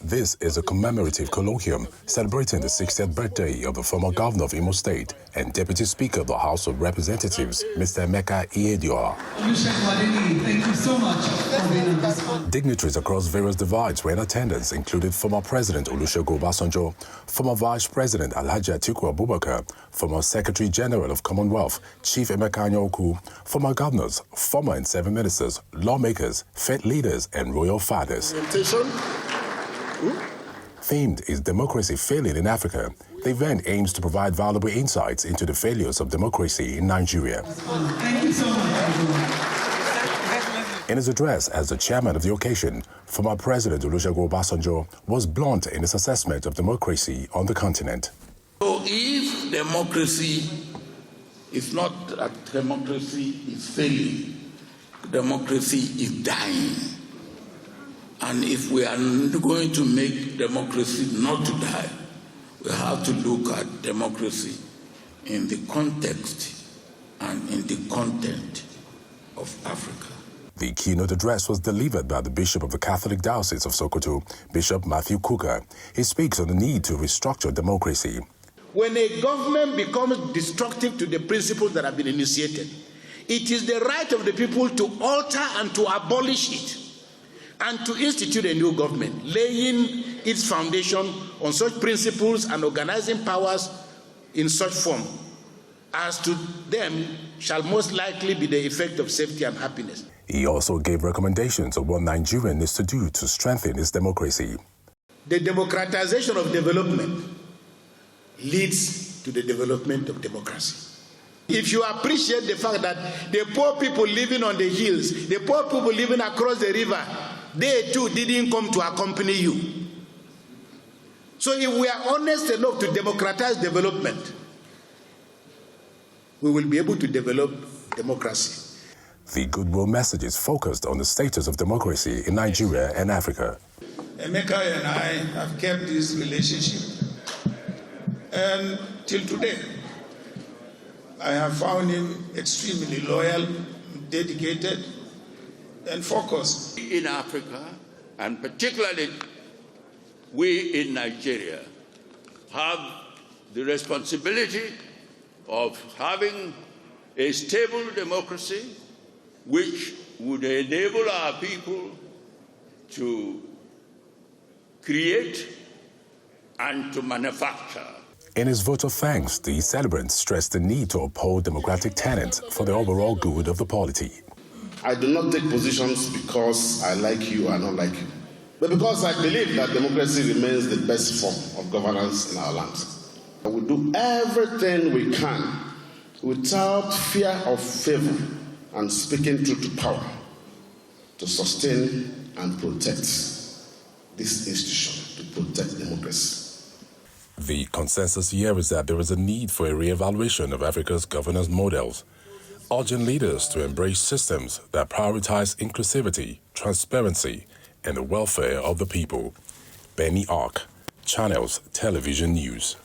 This is a commemorative colloquium celebrating the 60th birthday of the former governor of Imo State and Deputy Speaker of the House of Representatives, Mr. Emeka Ihedioha. Thank you so much for being on this one. Dignitaries across various divides were in attendance, including former President Olusegun Obasanjo, former Vice President Alhaji Atiku Abubakar, former Secretary General of Commonwealth, Chief Emeka Anyaoku, former governors, former and 7 ministers, lawmakers, faith leaders, and royal fathers. Themed is Democracy Failing in Africa. The event aims to provide valuable insights into the failures of democracy in Nigeria. Thank you so much, everyone. In his address as the chairman of the occasion, former President Olusegun Obasanjo was blunt in his assessment of democracy on the continent. So if democracy is not that democracy is failing, democracy is dying. And if we are going to make democracy not to die, we have to look at democracy in the context and in the content of Africa. The keynote address was delivered by the Bishop of the Catholic Diocese of Sokoto, Bishop Matthew Kuka. He speaks on the need to restructure democracy. When a government becomes destructive to the principles that have been initiated, it is the right of the people to alter and to abolish it, and to institute a new government, laying its foundation on such principles and organizing powers in such form as to them shall most likely be the effect of safety and happiness. He also gave recommendations of what Nigeria needs to do to strengthen its democracy. The democratization of development leads to the development of democracy. If you appreciate the fact that the poor people living on the hills, the poor people living across the river, they too didn't come to accompany you. So if we are honest enough to democratize development, we will be able to develop democracy. The goodwill message is focused on the status of democracy in Nigeria and Africa. Emeka and I have kept this relationship, and till today, I have found him extremely loyal, dedicated, and focused. In Africa, and particularly we in Nigeria, have the responsibility of having a stable democracy which would enable our people to create and to manufacture. In his vote of thanks, the celebrant stressed the need to uphold democratic tenets for the overall good of the polity. I do not take positions because I like you or not like you, but because I believe that democracy remains the best form of governance in our land. We will do everything we can without fear of favor and speaking truth to power to sustain and protect this institution, to protect democracy. The consensus here is that there is a need for a re-evaluation of Africa's governance models, urging leaders to embrace systems that prioritize inclusivity, transparency, and the welfare of the people. Benny Ark, Channels Television News.